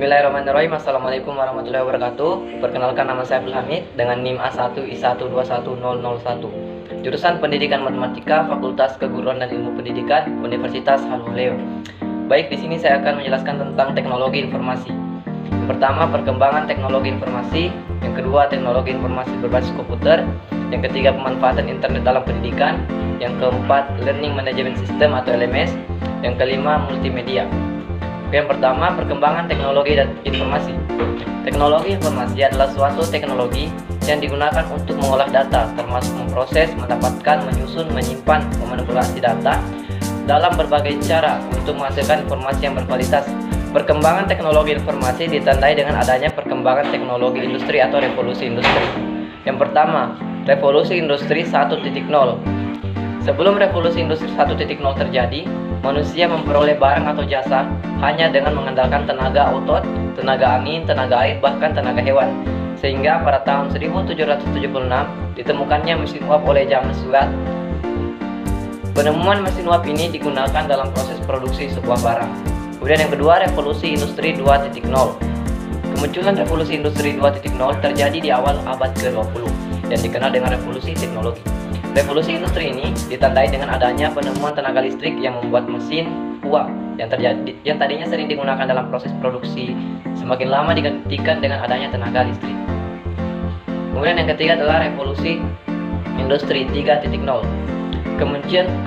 Bismillahirrahmanirrahim. Assalamualaikum warahmatullahi wabarakatuh. Perkenalkan, nama saya Abdul Hamid dengan NIM A1I121001, jurusan Pendidikan Matematika, Fakultas Keguruan dan Ilmu Pendidikan, Universitas Halmahera. Baik, di sini saya akan menjelaskan tentang teknologi informasi. Yang pertama, perkembangan teknologi informasi. Yang kedua, teknologi informasi berbasis komputer. Yang ketiga, pemanfaatan internet dalam pendidikan. Yang keempat, learning management system atau LMS. Yang kelima, multimedia. Yang pertama, perkembangan teknologi dan informasi. Teknologi informasi adalah suatu teknologi yang digunakan untuk mengolah data, termasuk memproses, mendapatkan, menyusun, menyimpan, memanipulasi data dalam berbagai cara untuk menghasilkan informasi yang berkualitas. Perkembangan teknologi informasi ditandai dengan adanya perkembangan teknologi industri atau revolusi industri. Yang pertama, revolusi industri 1.0. Sebelum revolusi industri 1.0 terjadi, manusia memperoleh barang atau jasa hanya dengan mengandalkan tenaga otot, tenaga angin, tenaga air, bahkan tenaga hewan. Sehingga pada tahun 1776 ditemukannya mesin uap oleh James Watt. Penemuan mesin uap ini digunakan dalam proses produksi sebuah barang. Kemudian yang kedua, revolusi industri 2.0. Kemunculan revolusi industri 2.0 terjadi di awal abad ke-20 yang dikenal dengan revolusi teknologi. Revolusi industri ini ditandai dengan adanya penemuan tenaga listrik yang membuat mesin uap yang tadinya sering digunakan dalam proses produksi semakin lama digantikan dengan adanya tenaga listrik. Kemudian yang ketiga adalah revolusi industri 3.0.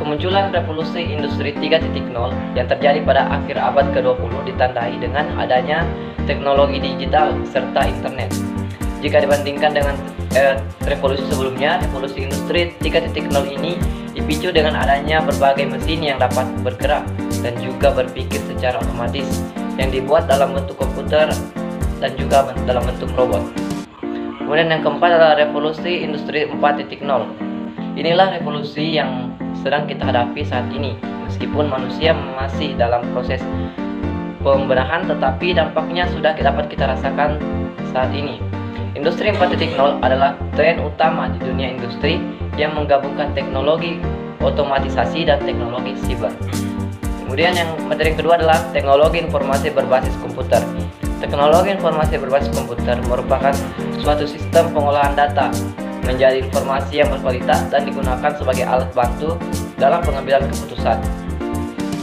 Kemunculan revolusi industri 3.0 yang terjadi pada akhir abad ke-20 ditandai dengan adanya teknologi digital serta internet. Jika dibandingkan dengan revolusi sebelumnya, revolusi industri 3.0 ini dipicu dengan adanya berbagai mesin yang dapat bergerak dan juga berpikir secara otomatis yang dibuat dalam bentuk komputer dan juga dalam bentuk robot. Kemudian yang keempat adalah revolusi industri 4.0. Inilah revolusi yang sedang kita hadapi saat ini. Meskipun manusia masih dalam proses pembenahan, tetapi dampaknya sudah dapat kita rasakan saat ini. Industri 4.0 adalah tren utama di dunia industri yang menggabungkan teknologi otomatisasi dan teknologi siber. Kemudian materi yang kedua adalah teknologi informasi berbasis komputer. Teknologi informasi berbasis komputer merupakan suatu sistem pengolahan data menjadi informasi yang berkualitas dan digunakan sebagai alat bantu dalam pengambilan keputusan,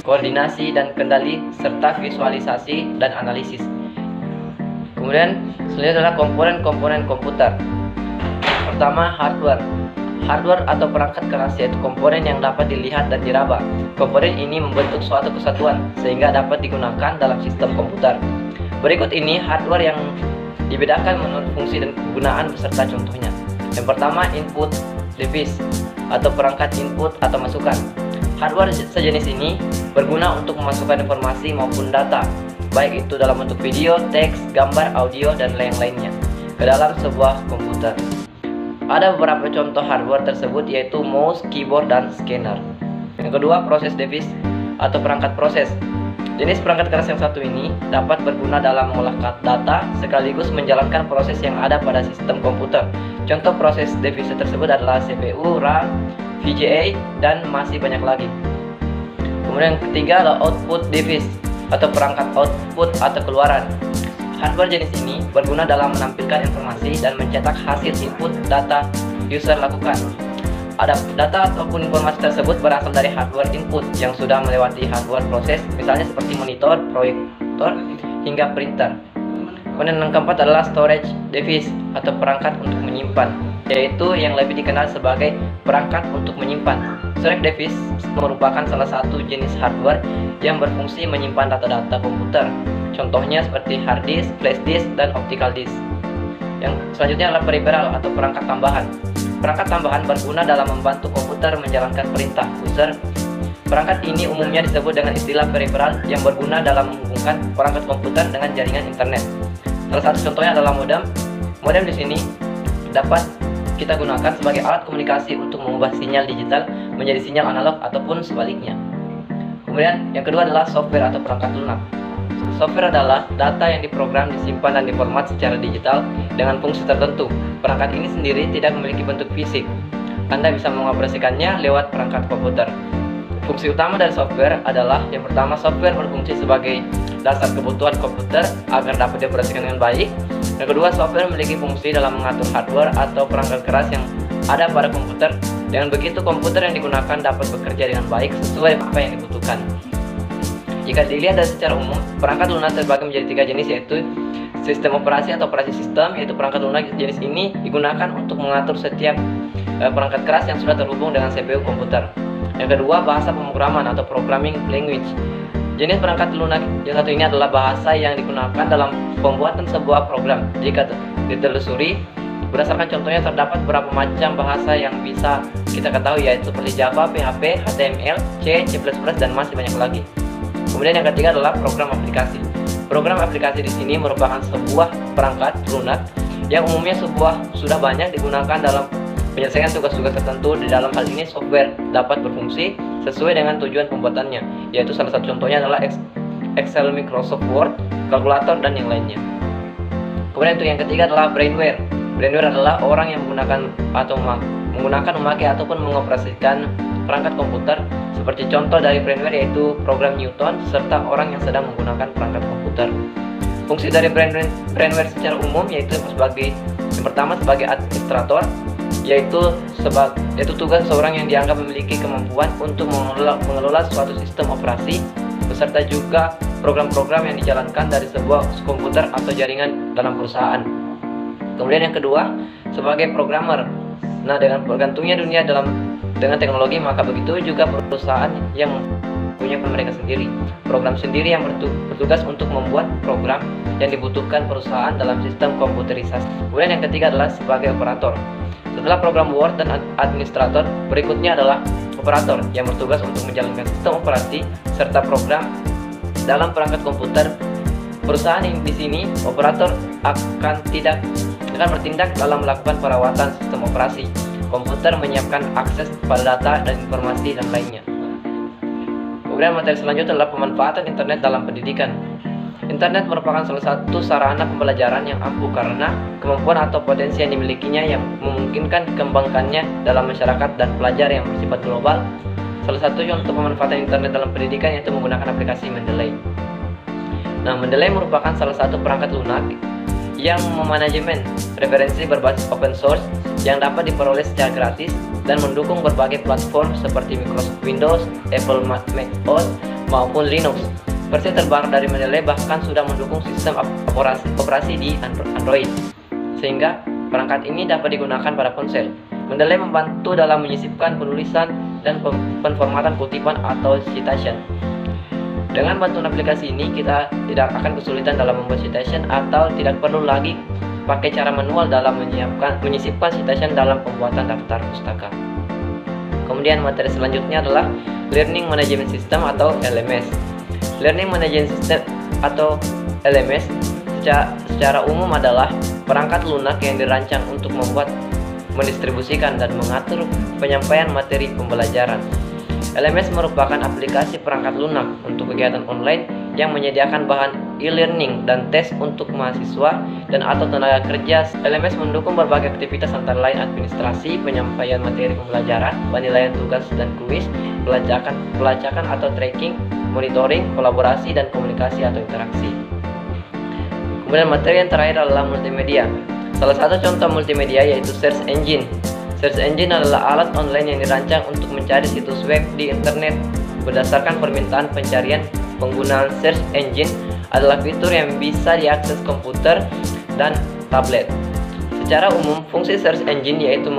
koordinasi dan kendali, serta visualisasi dan analisis. Kemudian selanjutnya adalah komponen-komponen komputer. Pertama, hardware. Hardware atau perangkat keras yaitu komponen yang dapat dilihat dan diraba. Komponen ini membentuk suatu kesatuan sehingga dapat digunakan dalam sistem komputer. Berikut ini hardware yang dibedakan menurut fungsi dan kegunaan beserta contohnya. Yang pertama, input device atau perangkat input atau masukan. Hardware sejenis ini berguna untuk memasukkan informasi maupun data, baik itu dalam bentuk video, teks, gambar, audio, dan lain-lainnya ke dalam sebuah komputer. Ada beberapa contoh hardware tersebut yaitu mouse, keyboard, dan scanner. Yang kedua, proses device atau perangkat proses. Jenis perangkat keras yang satu ini dapat berguna dalam mengolah data sekaligus menjalankan proses yang ada pada sistem komputer. Contoh proses device tersebut adalah CPU, RAM, VGA, dan masih banyak lagi. Kemudian yang ketiga adalah output device atau perangkat output atau keluaran. Hardware jenis ini berguna dalam menampilkan informasi dan mencetak hasil input data user lakukan. Ada data ataupun informasi tersebut berasal dari hardware input yang sudah melewati hardware proses, misalnya seperti monitor, proyektor, hingga printer. Kemudian yang keempat adalah storage device atau perangkat untuk menyimpan, yaitu yang lebih dikenal sebagai perangkat untuk menyimpan. Storage device merupakan salah satu jenis hardware yang berfungsi menyimpan data-data komputer. Contohnya seperti hard disk, flash disk, dan optical disk. Yang selanjutnya adalah peripheral atau perangkat tambahan. Perangkat tambahan berguna dalam membantu komputer menjalankan perintah user. Perangkat ini umumnya disebut dengan istilah peripheral yang berguna dalam menghubungkan perangkat komputer dengan jaringan internet. Salah satu contohnya adalah modem. Modem di sini dapat kita gunakan sebagai alat komunikasi untuk mengubah sinyal digital menjadi sinyal analog ataupun sebaliknya. Kemudian yang kedua adalah software atau perangkat lunak. Software adalah data yang diprogram, disimpan, dan diformat secara digital dengan fungsi tertentu. Perangkat ini sendiri tidak memiliki bentuk fisik. Anda bisa mengoperasikannya lewat perangkat komputer. Fungsi utama dari software adalah yang pertama, software berfungsi sebagai dasar kebutuhan komputer agar dapat dioperasikan dengan baik. Yang kedua, software memiliki fungsi dalam mengatur hardware atau perangkat keras yang ada pada komputer. Dengan begitu, komputer yang digunakan dapat bekerja dengan baik sesuai apa yang dibutuhkan. Jika dilihat dari secara umum, perangkat lunak terbagi menjadi 3 jenis, yaitu sistem operasi atau operasi sistem, yaitu perangkat lunak jenis ini digunakan untuk mengatur setiap perangkat keras yang sudah terhubung dengan CPU komputer. Yang kedua, bahasa pemrograman atau programming language. Jenis perangkat lunak yang satu ini adalah bahasa yang digunakan dalam pembuatan sebuah program. Jika ditelusuri, berdasarkan contohnya terdapat beberapa macam bahasa yang bisa kita ketahui, yaitu seperti Java, PHP, HTML, C++, dan masih banyak lagi. Kemudian yang ketiga adalah program aplikasi. Program aplikasi di sini merupakan sebuah perangkat lunak yang umumnya sudah banyak digunakan dalam penyelesaian tugas-tugas tertentu. Di dalam hal ini, software dapat berfungsi sesuai dengan tujuan pembuatannya, yaitu salah satu contohnya adalah Excel, Microsoft Word, kalkulator, dan yang lainnya. Kemudian untuk yang ketiga adalah brainware. Brainware adalah orang yang menggunakan, memakai ataupun mengoperasikan perangkat komputer. Seperti contoh dari brainware yaitu program Newton serta orang yang sedang menggunakan perangkat komputer. Fungsi dari brainware secara umum yaitu yang pertama sebagai administrator, yaitu tugas seorang yang dianggap memiliki kemampuan untuk mengelola suatu sistem operasi beserta juga program-program yang dijalankan dari sebuah komputer atau jaringan dalam perusahaan. Kemudian yang kedua, sebagai programmer. Nah, dengan bergantungnya dunia dengan teknologi, maka begitu juga perusahaan yang punya mereka sendiri, program sendiri yang bertugas untuk membuat program yang dibutuhkan perusahaan dalam sistem komputerisasi. Kemudian yang ketiga adalah sebagai operator. Setelah program Word dan administrator, berikutnya adalah operator yang bertugas untuk menjalankan sistem operasi serta program dalam perangkat komputer. Perusahaan di sini, operator akan bertindak dalam melakukan perawatan sistem operasi komputer, menyiapkan akses pada data dan informasi dan lainnya. Kemudian materi selanjutnya adalah pemanfaatan internet dalam pendidikan. Internet merupakan salah satu sarana pembelajaran yang ampuh karena kemampuan atau potensi yang dimilikinya yang memungkinkan dikembangkannya dalam masyarakat dan pelajar yang bersifat global. Salah satu contoh pemanfaatan internet dalam pendidikan yaitu menggunakan aplikasi Mendeley. Nah, Mendeley merupakan salah satu perangkat lunak yang memanajemen referensi berbasis open source yang dapat diperoleh secara gratis dan mendukung berbagai platform seperti Microsoft Windows, Apple macOS maupun Linux. Versi terbaru dari Mendeley bahkan sudah mendukung sistem operasi di Android, sehingga perangkat ini dapat digunakan pada ponsel. Mendeley membantu dalam menyisipkan penulisan dan penformatan kutipan atau citation. Dengan bantuan aplikasi ini, kita tidak akan kesulitan dalam membuat citation atau tidak perlu lagi pakai cara manual dalam menyisipkan citation dalam pembuatan daftar pustaka. Kemudian materi selanjutnya adalah Learning Management System atau LMS. Learning Management System atau LMS secara umum adalah perangkat lunak yang dirancang untuk mendistribusikan dan mengatur penyampaian materi pembelajaran. LMS merupakan aplikasi perangkat lunak untuk kegiatan online yang menyediakan bahan e-learning dan tes untuk mahasiswa dan atau tenaga kerja. LMS mendukung berbagai aktivitas antara lain administrasi, penyampaian materi pembelajaran, penilaian tugas dan kuis, pelacakan atau tracking, monitoring, kolaborasi, dan komunikasi atau interaksi. Kemudian materi yang terakhir adalah multimedia. Salah satu contoh multimedia yaitu search engine. Search engine adalah alat online yang dirancang untuk mencari situs web di internet. Berdasarkan permintaan pencarian, penggunaan search engine adalah fitur yang bisa diakses komputer dan tablet. Secara umum, fungsi search engine yaitu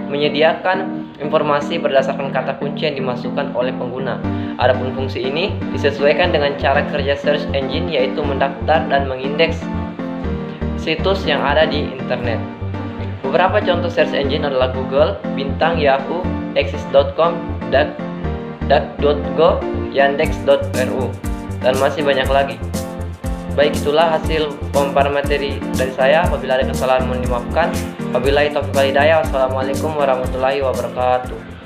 menyediakan informasi berdasarkan kata kunci yang dimasukkan oleh pengguna. Adapun fungsi ini disesuaikan dengan cara kerja search engine yaitu mendaftar dan mengindeks situs yang ada di internet. Beberapa contoh search engine adalah Google, Bintang, Yahoo, Exist.com, DuckDuckGo, Yandex.ru, dan masih banyak lagi. Baik, itulah hasil pemaparan materi dari saya. Apabila ada kesalahan mohon dimaafkan. Wabillahi taufiq wal hidayah. Wassalamualaikum warahmatullahi wabarakatuh.